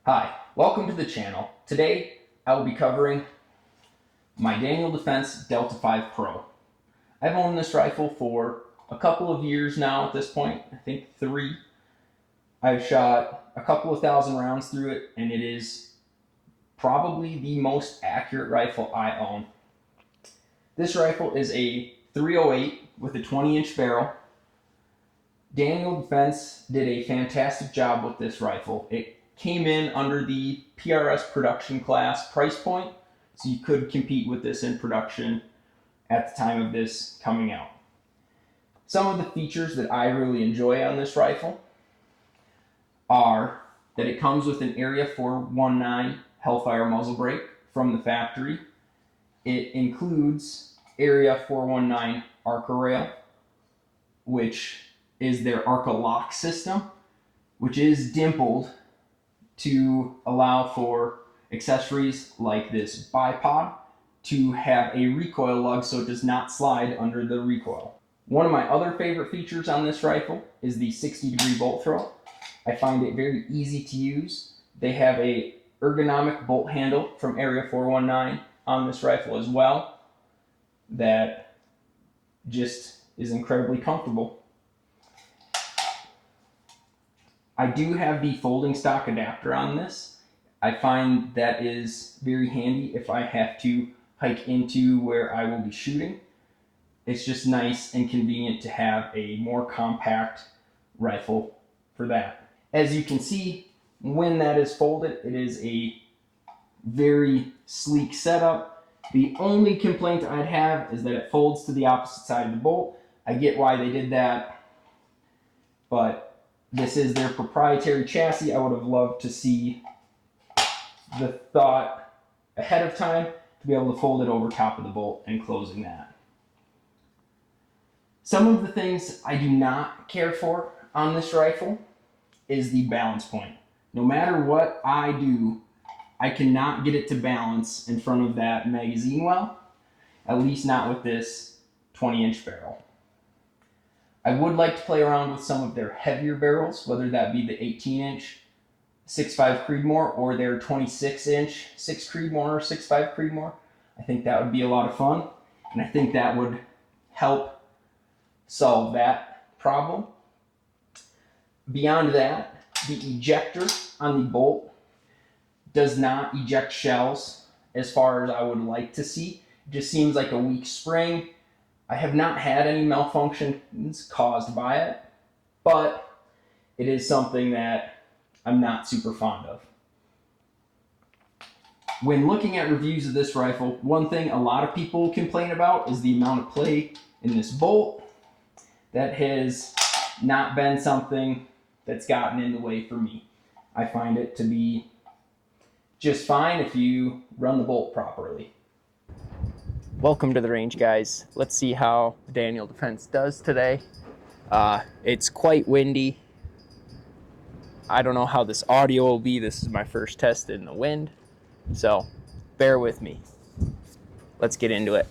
Hi, welcome to the channel. Today I will be covering my Daniel Defense Delta 5 Pro. I've owned this rifle for a couple of years now at this point, I think 3. I've shot a couple of thousand rounds through it, and it is probably the most accurate rifle I own. This rifle is a 308 with a 20-inch barrel. Daniel Defense did a fantastic job with this rifle. It came in under the PRS production class price point, so you could compete with this in production at the time of this coming out. Some of the features that I really enjoy on this rifle are that it comes with an Area 419 Hellfire muzzle brake from the factory. It includes Area 419 Arca rail, which is their Arca lock system, which is dimpled to allow for accessories like this bipod to have a recoil lug so it does not slide under the recoil. One of my other favorite features on this rifle is the 60-degree bolt throw. I find it very easy to use. They have a ergonomic bolt handle from Area 419 on this rifle as well that just is incredibly comfortable. I do have the folding stock adapter on this. I find that is very handy if I have to hike into where I will be shooting. It's just nice and convenient to have a more compact rifle for that. As you can see, when that is folded, it is a very sleek setup. The only complaint I'd have is that it folds to the opposite side of the bolt. I get why they did that, but this is their proprietary chassis. I would have loved to see the thought ahead of time to be able to fold it over top of the bolt and closing that. Some of the things I do not care for on this rifle is the balance point. No matter what I do, I cannot get it to balance in front of that magazine well, at least not with this 20-inch barrel. I would like to play around with some of their heavier barrels, whether that be the 18-inch 6.5 Creedmoor or their 26-inch 6 Creedmoor or 6.5 Creedmoor. I think that would be a lot of fun, and I think that would help solve that problem. Beyond that, the ejector on the bolt does not eject shells as far as I would like to see. It just seems like a weak spring. I have not had any malfunctions caused by it, but it is something that I'm not super fond of. When looking at reviews of this rifle, one thing a lot of people complain about is the amount of play in this bolt. That has not been something that's gotten in the way for me. I find it to be just fine if you run the bolt properly. Welcome to the range, guys. Let's see how Daniel Defense does today. It's quite windy. I don't know how this audio will be. This is my first test in the wind, so bear with me. Let's get into it.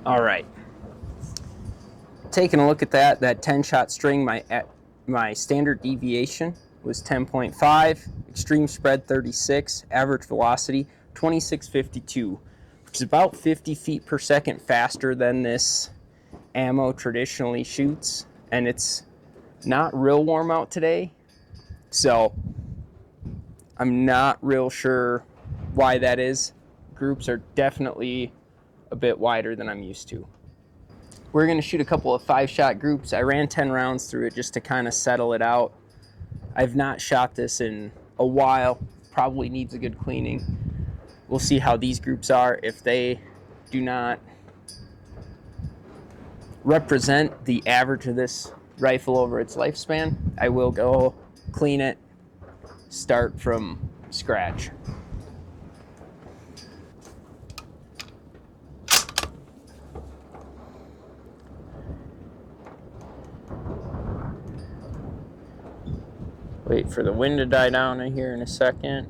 All right. Taking a look at that 10-shot string, my standard deviation was 10.5, extreme spread 36, average velocity 2652, which is about 50 feet per second faster than this ammo traditionally shoots. And it's not real warm out today, so I'm not real sure why that is. Groups are definitely a bit wider than I'm used to. We're going to shoot a couple of 5-shot groups. I ran 10 rounds through it just to kind of settle it out. I've not shot this in a while. Probably needs a good cleaning. We'll see how these groups are. If they do not represent the average of this rifle over its lifespan, I will go clean it, start from scratch. Wait for the wind to die down in here in a second.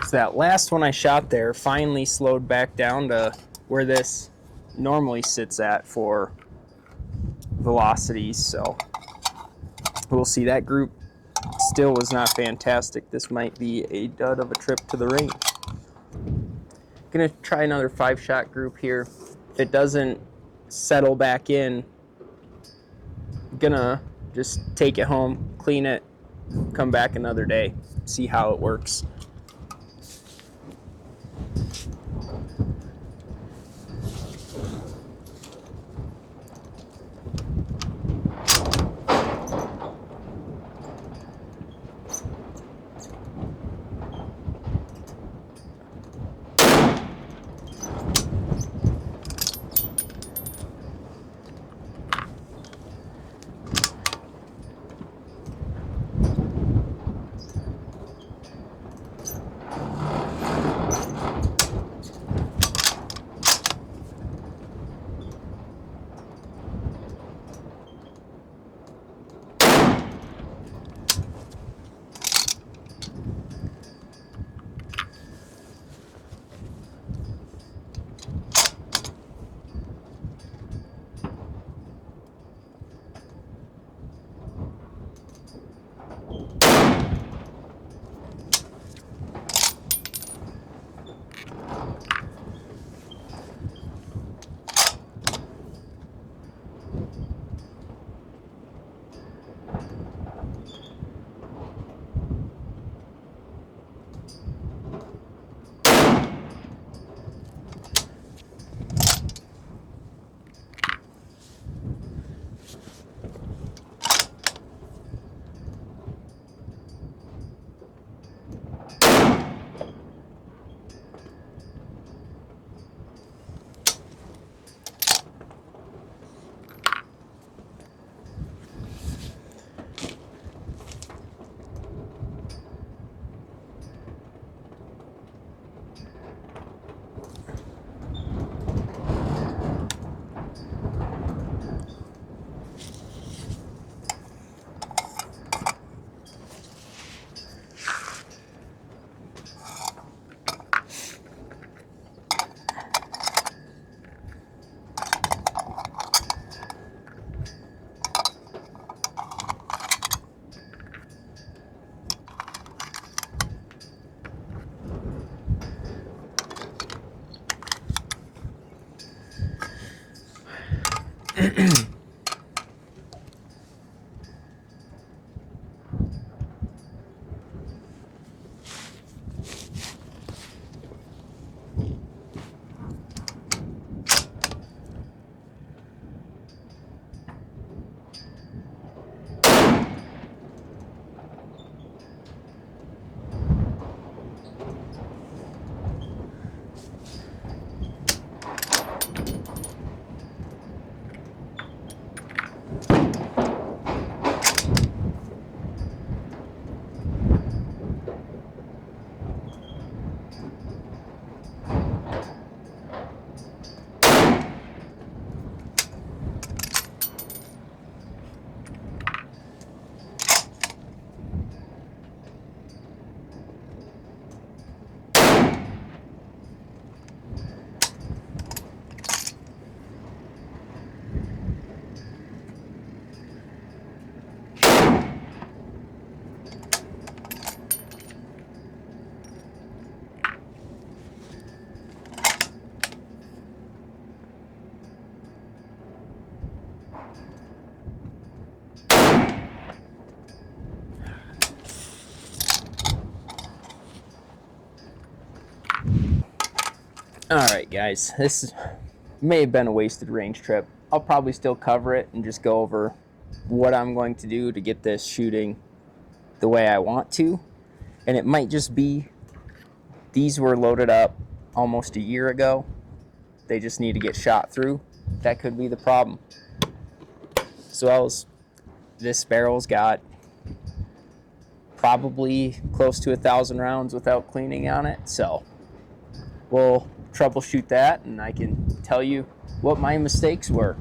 So that last one I shot there finally slowed back down to where this normally sits at for velocities. So we'll see. That group still was not fantastic. This might be a dud of a trip to the range. Gonna try another 5-shot group here. If it doesn't settle back in, gonna just take it home, clean it, come back another day, see how it works. Alright guys, this may have been a wasted range trip. I'll probably still cover it and just go over what I'm going to do to get this shooting the way I want to. And it might just be these were loaded up almost a year ago. They just need to get shot through. That could be the problem. So this barrel's got probably close to 1,000 rounds without cleaning on it. So we'll troubleshoot that and I can tell you what my mistakes were.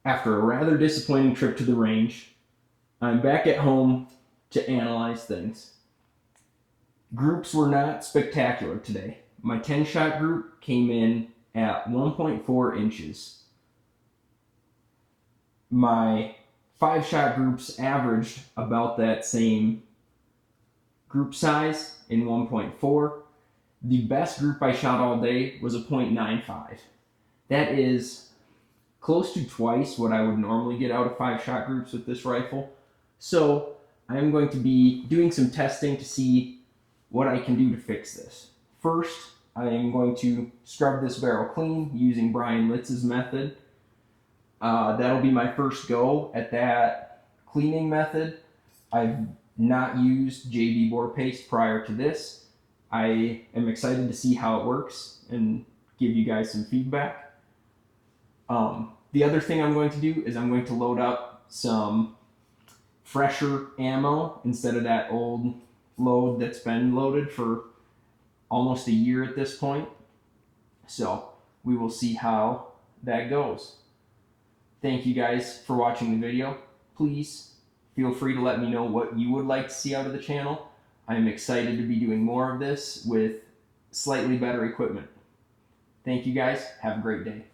After a rather disappointing trip to the range, I'm back at home to analyze things. Groups were not spectacular today. My 10-shot group came in at 1.4 inches. My 5-shot groups averaged about that same group size in 1.4. The best group I shot all day was a 0.95. That is close to twice what I would normally get out of 5-shot groups with this rifle. So I am going to be doing some testing to see what I can do to fix this. First, I am going to scrub this barrel clean using Brian Litz's method. That'll be my first go at that cleaning method. I've not used JB Bore paste prior to this. I am excited to see how it works and give you guys some feedback. The other thing I'm going to do is I'm going to load up some fresher ammo instead of that old load that's been loaded for almost a year at this point. So we will see how that goes. Thank you guys for watching the video. Please feel free to let me know what you would like to see out of the channel. I'm excited to be doing more of this with slightly better equipment. Thank you guys. Have a great day.